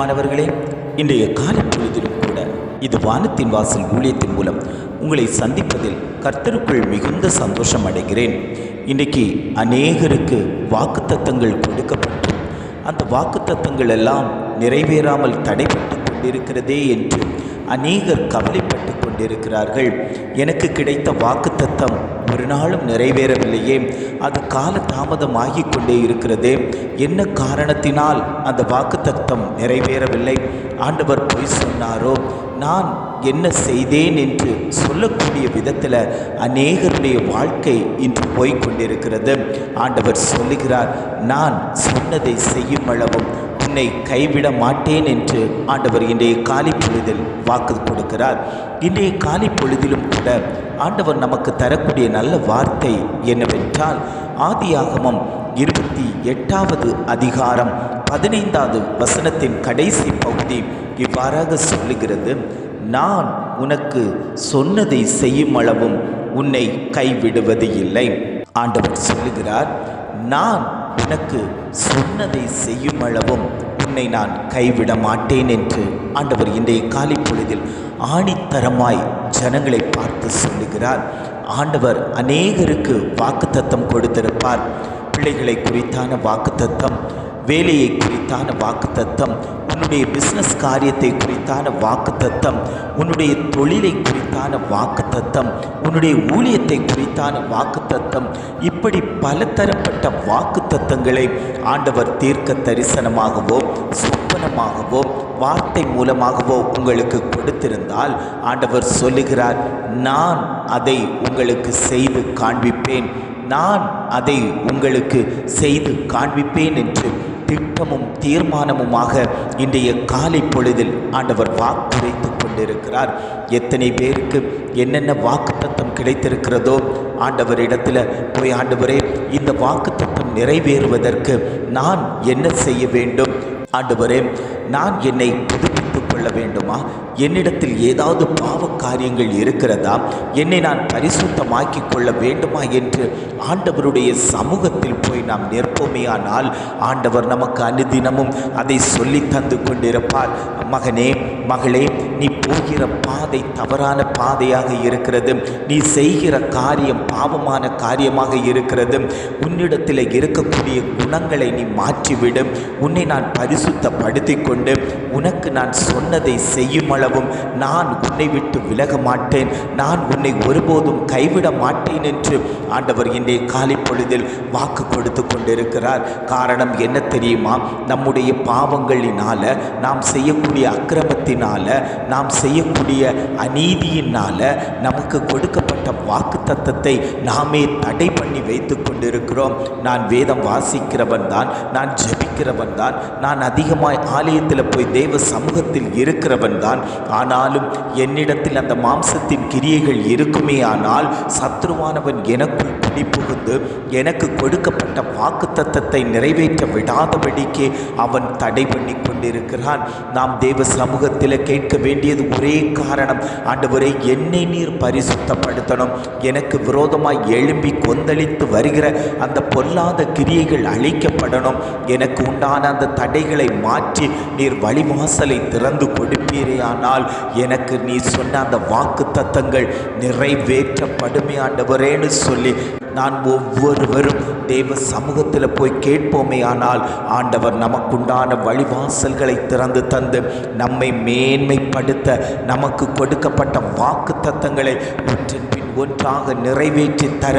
பிரியமானவர்களே, இன்றைய காலை பொழுதிலும் கூட இது வானத்தின் வாசல் ஊழியத்தின் மூலம் உங்களை சந்திப்பதில் கர்த்தருக்குள் மிகுந்த சந்தோஷம் அடைகிறேன். இன்றைக்கு அநேகருக்கு வாக்குத்தத்தங்கள் கொடுக்கப்பட்டு அந்த வாக்குத்தத்தங்கள் எல்லாம் நிறைவேறாமல் தடைப்பட்டு கொண்டிருக்கிறதே என்று அநேகர் கவலைப்பட்டு கொண்டிருக்கிறார்கள். எனக்கு கிடைத்த வாக்குத்தத்தம் ஒரு நாளும் நிறைவேறவில்லையே, அது கால தாமதமாகி கொண்டே இருக்கிறதே, என்ன காரணத்தினால் அந்த வாக்குத்தத்தம் நிறைவேறவில்லை? ஆண்டவர் பொய் சொன்னாரோ? நான் என்ன செய்தேன் என்று சொல்லக்கூடிய விதத்தில் அநேகருடைய வாழ்க்கை இன்று போய்கொண்டிருக்கிறது. ஆண்டவர் சொல்லுகிறார், நான் சொன்னதை செய்யும் அளவும் உன்னை கைவிட மாட்டேன் என்று ஆண்டவர் இன்றைய காலை பொழுதில் வாக்கு கொடுக்கிறார். இன்றைய காலை பொழுதிலும் கூட ஆண்டவர் நமக்கு தரக்கூடிய நல்ல வார்த்தை என்னவென்றால், ஆதியாகமம் 28வது அதிகாரம் 15வது வசனத்தின் கடைசி பகுதி இவ்வாறாக சொல்லுகிறது, நான் உனக்கு சொன்னதை செய்யும் அளவும் உன்னை கைவிடுவது இல்லை. ஆண்டவர் சொல்லுகிறார், நான் உனக்கு சொன்னதை செய்யும் அளவும் உன்னை நான் கைவிட மாட்டேன் என்று ஆண்டவர் இன்றைய காலை பொழுதில் ஆணித்தரமாய் ஜனங்களை பார்த்து சொல்லுகிறார். ஆண்டவர் அநேகருக்கு வாக்குத்தத்தம் கொடுத்திருப்பார். பிள்ளைகளை குறித்தான வாக்குத்தத்தம், வேலையை குறித்தான வாக்குத்தத்தம், உன்னுடைய பிஸ்னஸ் காரியத்தை குறித்தான வாக்குத்தத்தம், உன்னுடைய தொழிலை குறித்தான வாக்குத்தத்தம், உன்னுடைய ஊழியத்தை குறித்தான வாக்குத்தத்தம், இப்படி பலதரப்பட்ட வாக்குத்தத்தங்களை ஆண்டவர் தீர்க்க தரிசனமாகவோ சொப்பனமாகவோ வார்த்தை மூலமாகவோ உங்களுக்கு கொடுத்திருந்தால் ஆண்டவர் சொல்லுகிறார், நான் அதை உங்களுக்கு செய்து காண்பிப்பேன், நான் அதை உங்களுக்கு செய்து காண்பிப்பேன் என்று திட்டமும் தீர்மானமுமாக இன்றைய காலை பொழுதில் ஆண்டவர் வாக்குரைத்து கொண்டிருக்கிறார். எத்தனை பேருக்கு என்னென்ன வாக்குத்தத்தம் கிடைத்திருக்கிறதோ ஆண்டவரிடத்தில் போய், ஆண்டவரே, இந்த வாக்குத்தத்தம் நிறைவேறுவதற்கு நான் என்ன செய்ய வேண்டும்? ஆண்டவரே, நான் என்னை புதுப்பித்துக் கொள்ள வேண்டுமா? என்னிடத்தில் ஏதாவது பாவ காரியங்கள் இருக்கிறதா? என்னை நான் பரிசுத்தமாக்கி கொள்ள வேண்டுமா என்று ஆண்டவருடைய சமூகத்தில் போய் நாம் நிற்போமேயானால் ஆண்டவர் நமக்கு அனுதினமும் அதை சொல்லி தந்து கொண்டிருப்பார். மகனே, மகளே, நீ போகிற பாதை தவறான பாதையாக இருக்கிறது, நீ செய்கிற காரியம் பாவமான காரியமாக இருக்கிறது, உன்னிடத்தில் இருக்கக்கூடிய குணங்களை நீ மாற்றிவிடு, உன்னை நான் பரிசுத்தப்படுத்தி கொண்டு உனக்கு நான் சொன்னதை செய்யும் அளவும் நான் உன்னை விட்டு விலக மாட்டேன், நான் உன்னை ஒருபோதும் கைவிட மாட்டேன் என்று ஆண்டவர் இன்றைய காலை பொழுதில் வாக்கு கொடுத்து கொண்டிருக்கிறார். காரணம் என்ன தெரியுமா? நம்முடைய பாவங்களினால, நாம் செய்யக்கூடிய அக்கிரமத்தினால, நாம் செய்யக்கூடிய அநீதியினால நமக்கு கொடுக்கப்பட்ட வாக்குத்தத்தத்தை நாமே தடை பண்ணி வைத்து கொண்டிருக்கிறோம். நான் வேதம் வாசிக்கிறவன் தான், நான் ஜெபிக்கிறவன் தான், நான் அதிகமாய் ஆலயத்தில் போய் தேவ சமூகத்தில் இருக்கிறவன் தான், ஆனாலும் என்னிடத்தில் அந்த மாம்சத்தின் கிரியைகள் இருக்குமே ஆனால் சத்ருவானவன் எனக்குள் குடிபுகுந்து எனக்கு கொடுக்கப்பட்ட வாக்குத்தத்தத்தை நிறைவேற்ற விடாதபடிக்கு அவன் தடை பண்ணி கொண்டிருக்கிறான். நாம் தேவ சமூகத்தில் கேட்க வேண்டியது ஒரே காரணம், ஆண்டவரே, என்னை நீர் பரிசுத்தப்படுத்தணும், எனக்கு விரோதமாய் எழும்பி கொந்தளித்து வருகிற அந்த பொல்லாத கிரியைகள் அழிக்கப்படணும், எனக்கு உண்டான அந்த தடைகளை மாற்றி நீர் வழிவாசலை திறந்து கொடுப்பீரே ஆனால் எனக்கு நீ சொன்ன அந்த வாக்குத்தத்தங்கள் நிறைவேற்றப்படுமே ஆண்டவரேன்னு சொல்லி நான் ஒவ்வொருவரும் தேவ சமூகத்தில் போய் கேட்போமே ஆனால் ஆண்டவர் நமக்குண்டான வழிவாசல்களை திறந்து தந்து நம்மை மேன்மைப்படுத்த நமக்கு கொடுக்கப்பட்ட வாக்குத்தத்தங்களை ஒன்றின் பின் ஒன்றாக நிறைவேற்றி தர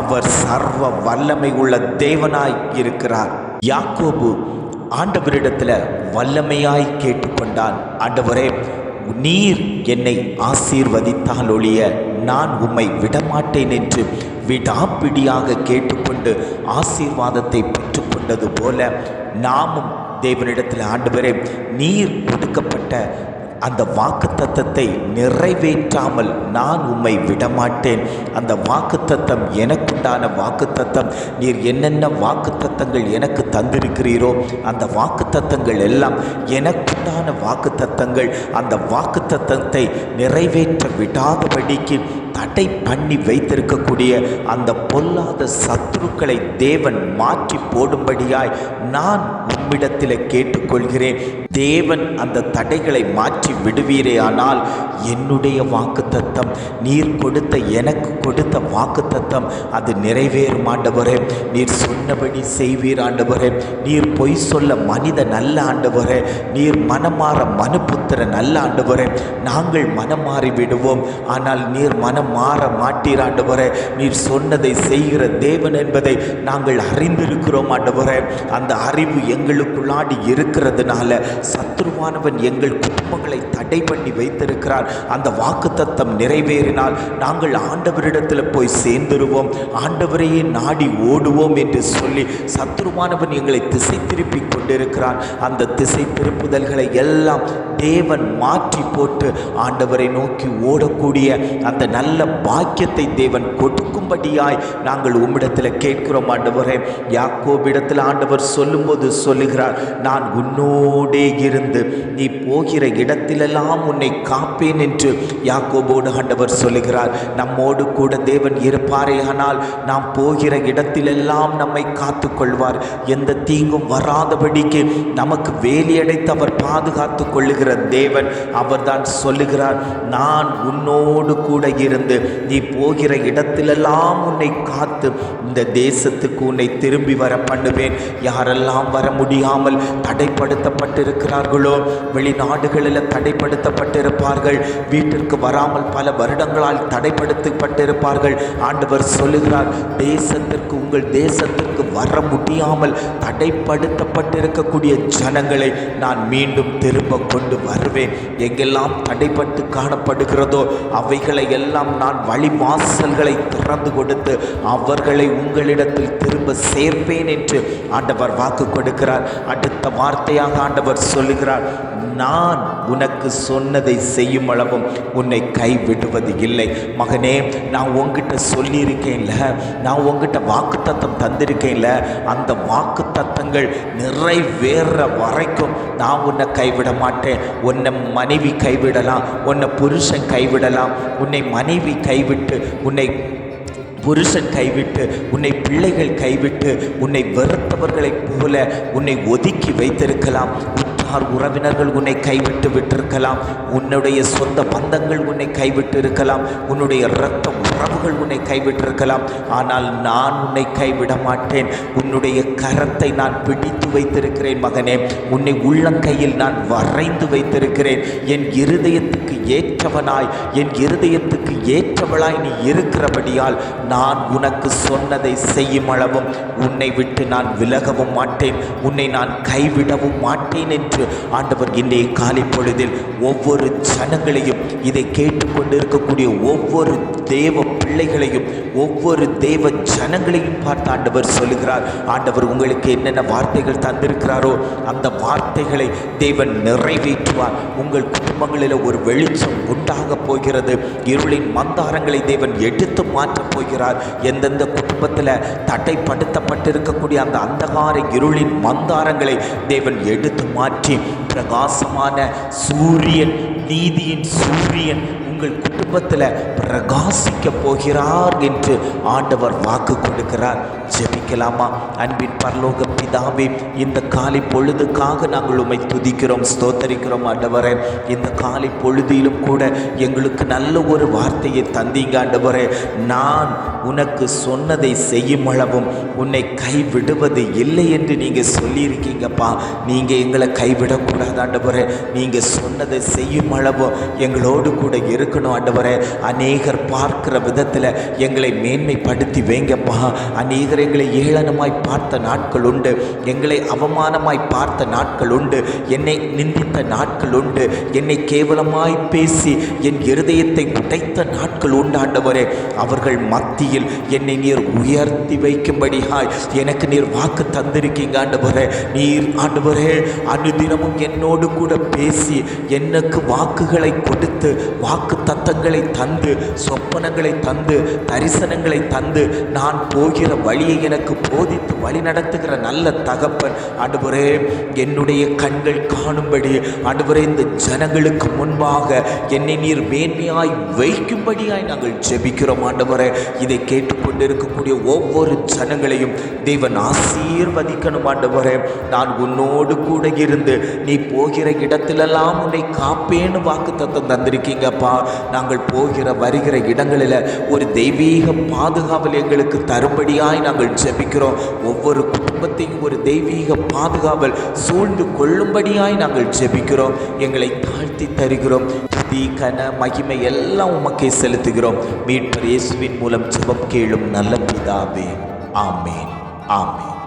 அவர் சர்வ வல்லமை உள்ள தேவனாய் இருக்கிறார். யாக்கோபு ஆண்டவரிடத்தில் வல்லமையாய் கேட்டுக்கொண்டான், ஆண்டவரே, நீர் என்னை ஆசீர்வதித்தால் ஒழிய நான் உம்மை விடமாட்டேன் என்று விடாப்பிடியாக கேட்டுக்கொண்டு ஆசீர்வாதத்தை பெற்றுக்கொண்டது போல நாமும் தேவனிடத்தில், ஆண்டவரே, நீர் கொடுக்கப்பட்ட அந்த வாக்குத்தத்தத்தை நிறைவேற்றாமல் நான் உம்மை விடமாட்டேன். அந்த வாக்குத்தத்தம் எனக்குண்டான வாக்குத்தத்தம், நீர் என்னென்ன வாக்குத்தத்தங்கள் எனக்கு தந்திருக்கிறீரோ அந்த வாக்குத்தத்தங்கள் எல்லாம் எனக்குண்டான வாக்குத்தத்தங்கள். அந்த வாக்குத்தத்தத்தை நிறைவேற்ற விடாதபடிக்கு தடை பண்ணி வைத்திருக்கக்கூடிய அந்த பொல்லாத சத்துருக்களை தேவன் மாற்றி போடும்படியாய் நான் உம்மிடத்தில் கேட்டுக்கொள்கிறேன். தேவன் அந்த தடைகளை மாற்றி விடுவீரே, ஆனால் என்னுடைய வாக்குத்தத்தம், நீர் கொடுத்த எனக்கு கொடுத்த வாக்குத்தத்தம் அது நிறைவேறும் ஆண்டவரே. நீர் சொன்னபடி செய்வீர் ஆண்டவரே. நீர் பொய் சொல்ல மனித நல்ல ஆண்டவரே. நீர் மனமாற மனுபுத்திர நல்ல ஆண்டவரே. நாங்கள் மனம் மாறி விடுவோம், ஆனால் நீர் மனம் மாற மாட்டீர் ஆண்டவரே. நீர் சொன்னதை செய்கிற தேவன் என்பதை நாங்கள் அறிந்திருக்கிறோம் ஆண்டவரே. அந்த அறிவு எங்களுக்குள்ளாடி இருக்கிறதுனால சத்துருவானவன் எங்கள் குடும்பங்களை தடை பண்ணி வைத்திருக்கிறார். அந்த வாக்குத்தத்தம் நிறைவேறினால் நாங்கள் ஆண்டவரிடத்தில் போய் சேர்ந்துருவோம், ஆண்டவரையே நாடி ஓடுவோம் என்று சொல்லி சத்துருவானவன் எங்களை திசை திருப்பி கொண்டிருக்கிறான். அந்த திசை திருப்புதல்களை எல்லாம் தேவன் மாற்றி போட்டு ஆண்டவரை நோக்கி ஓடக்கூடிய அந்த நல்ல பாக்கியத்தை தேவன் கொடுக்கும்படியாய் நாங்கள் உம்மிடத்தில் கேட்கிறோம் ஆண்டவரே. யாக்கோபிடத்தில் ஆண்டவர் சொல்லும்போது சொல்லுகிறார், நான் உன்னோடே இருந்து நீ போகிற இடத்திலெல்லாம் உன்னை காப்பேன் என்று யாக்கோபோடு ஆண்டவர் சொல்லுகிறார். நம்மோடு கூட தேவன் இருப்பாரே, ஆனால் நாம் போகிற இடத்திலெல்லாம் நம்மை காத்து கொள்வார். எந்த தீங்கும் வராதபடிக்கு நமக்கு வேலியடைத்து அவர் பாதுகாத்து கொள்ளுகிற தேவன். அவர்தான் சொல்லுகிறார், நான் உன்னோடு கூட இருந்து நீ போகிற இடத்திலெல்லாம் உன்னை காத்து இந்த தேசத்துக்கு உன்னை திரும்பி வர பண்ணுவேன். யாரெல்லாம் வர முடியாமல் தடைப்படுத்தப்பட்டிருக்கிறார்களோ, வெளிநாடுகளில் தடைப்படுத்தப்பட்டிருப்பார்கள், வீட்டிற்கு வராமல் பல வருடங்களால் தடைப்படுத்தப்பட்டிருப்பார்கள். ஆண்டவர் சொல்லுகிறார், தேசத்திற்கு உங்கள் தேசத்திற்கு வர முடியாமல் தடைப்படுத்தப்பட்டிருக்கக்கூடிய ஜனங்களை நான் மீண்டும் திரும்ப கொண்டு வருவேன். எங்கெல்லாம் தடைப்பட்டு காணப்படுகிறதோ அவைகளை எல்லாம் நான் வழிவாசல்களை திறந்து கொடுத்து அவர்களை உங்களிடத்தில் திரும்ப சேர்ப்பேன் என்று ஆண்டவர் வாக்கு கொடுக்கிறார். அடுத்த வார்த்தையாக ஆண்டவர் சொல்லுகிறார், நான் உனக்கு சொன்னதை செய்யும் அளவும் உன்னை கைவிடுவது இல்லை. மகனே, நான் உங்ககிட்ட சொல்லியிருக்கேன்ல, நான் உங்ககிட்ட வாக்குத்தத்தம் தந்திருக்கேன்ல, அந்த வாக்குத்தத்தங்கள் நிறைவேற வரைக்கும் நான் உன்னை கைவிட மாட்டேன். உன்னை மனைவி கைவிடலாம், உன்னை புருஷன் கைவிடலாம், உன்னை மனைவி கைவிட்டு, உன்னை புருஷன் கைவிட்டு, உன்னை பிள்ளைகள் கைவிட்டு, உன்னை வெறுத்தவர்களைப் போல உன்னை ஒதுக்கி வைத்திருக்கலாம். உறவினர்கள் உன்னை கைவிட்டு விட்டிருக்கலாம், உன்னுடைய சொந்த பந்தங்கள் உன்னை கைவிட்டு இருக்கலாம், உன்னுடைய இரத்த உறவுகள் உன்னை கைவிட்டிருக்கலாம். ஆனால் நான் உன்னை கைவிட மாட்டேன். உன்னுடைய கரத்தை நான் பிடித்து வைத்திருக்கிறேன் மகனே. உன்னை உள்ளங்கையில் நான் வரைந்து வைத்திருக்கிறேன். என் இருதயத்துக்கு ஏற்றவனாய், என் இருதயத்துக்கு ஏற்றவளாய் நீ இருக்கிறபடியால் நான் உனக்கு சொன்னதை செய்யும் அளவும் உன்னை விட்டு நான் விலகவும் மாட்டேன், உன்னை நான் கைவிடவும் மாட்டேன் என்று ஆண்டவர் இன்றைய காலை பொழுதில் ஒவ்வொரு ஜனங்களையும், இதை கேட்டுக்கொண்டு இருக்கக்கூடிய ஒவ்வொரு தேவ பிள்ளைகளையும், ஒவ்வொரு தேவ ஜனங்களையும் பார்த்து ஆண்டவர் சொல்லுகிறார். ஆண்டவர் உங்களுக்கு என்னென்ன வார்த்தைகள் தந்திருக்கிறாரோ அந்த வார்த்தைகளை தேவன் நிறைவேற்றுவார். உங்கள் குடும்பங்களில் ஒரு வெளிச்சம் உண்டாக போகிறது. இருளின் மந்தாரங்களை தேவன் எடுத்து மாற்றப் போகிறார். எந்தெந்த குடும்பத்தில் தடைப்படுத்தப்பட்டிருக்கக்கூடிய அந்த அந்தகார இருளின் மந்தாரங்களை தேவன் எடுத்து மாற்றி பிரகாசமான சூரியன், நீதியின் சூரியன் உங்கள் குடும்பத்தில் பிரகாசிக்க போகிறார் என்று ஆண்டவர் வாக்கு கொடுக்கிறார். ஜெபிக்கலாமா? அன்பின் பரலோக பிதாவே, இந்த காலை பொழுதுக்காக நாங்கள் உம்மை துதிக்கிறோம், ஸ்தோத்தரிக்கிறோம் ஆண்டவரே. இந்த காலை பொழுதிலும் கூட எங்களுக்கு நல்ல ஒரு வார்த்தையை தந்தீங்க ஆண்டவரே. நான் உனக்கு சொன்னதை செய்யும் அளவும் உன்னை கைவிடுவது இல்லை என்று நீங்கள் சொல்லியிருக்கீங்கப்பா. நீங்கள் எங்களை கைவிடக்கூடாது ஆண்டவரே. நீங்கள் சொன்னதை செய்யும் அளவும் எங்களோடு கூட இருக்கணும் ஆண்டவரே. அநேகர் பார்க்கிற விதத்தில் எங்களை மேன்மைப்படுத்தி வைங்கப்பா. அநேகர் எங்களை ஏளனமாய் பார்த்த நாட்கள் உண்டு, எங்களை அவமானமாய் பார்த்த நாட்கள் உண்டு, என்னை நிந்தித்த நாட்கள் உண்டு, என்னை கேவலமாய் பேசி என் இருதயத்தை உடைத்த நாட்கள் உண்டு ஆண்டவரே. அவர்கள் மத்தியில் என்னை நீர் உயர்த்தி வைக்கும்படியாய் எனக்கு நீர் வாக்கு தந்திருக்கீங்க ஆண்டவரே. நீர் ஆண்டவரே அனுதினமும் என்னோடு கூட பேசி எனக்கு வாக்குகளை கொடுத்து, வாக்கு தத்தங்களை தந்து, சொப்பனங்களை தந்து, தரிசனங்களை தந்து, நான் போகிற வழியை எனக்கு போதித்து வழி நடத்துகிற நல்ல நல்ல தகப்பன். ஆண்டவரே, என்னுடைய கண்கள் காணும்படி ஆண்டவரே இந்த ஜனங்களுக்கு முன்பாக என்னை நீர் மேன்மையாய் வைக்கும்படியாய் நாங்கள் ஜெபிக்கிறோம். ஆண்டவரே, இதை கேட்டுக்கொண்டிருக்கக்கூடிய ஒவ்வொரு ஜனங்களையும் தேவன் ஆசீர்வதிக்கணும். ஆண்டவரே, நான் உன்னோடு கூட இருந்து நீ போகிற இடத்திலெல்லாம் உன்னை காப்பேன்னு வாக்குத்தத்தம் தந்திருக்கீங்கப்பா. நாங்கள் போகிற வருகிற இடங்களில் ஒரு தெய்வீக பாதுகாவல் எங்களுக்கு தரும்படியாய் நாங்கள் ஜெபிக்கிறோம். ஒவ்வொரு குடும்பத்தையும் ஒரு தெய்வீக பாதுகாவல் சூழ்ந்து கொள்ளும்படியாய் நாங்கள் ஜெபிக்கிறோம். எங்களை தாழ்த்தி தருகிறோம். துதி கன மகிமை எல்லாம் உமக்கே செலுத்துகிறோம். மீட்பர் இயேசுவின் மூலம் ஜெபம் கேளும் நல்ல பிதாவே. ஆமேன். ஆமேன்.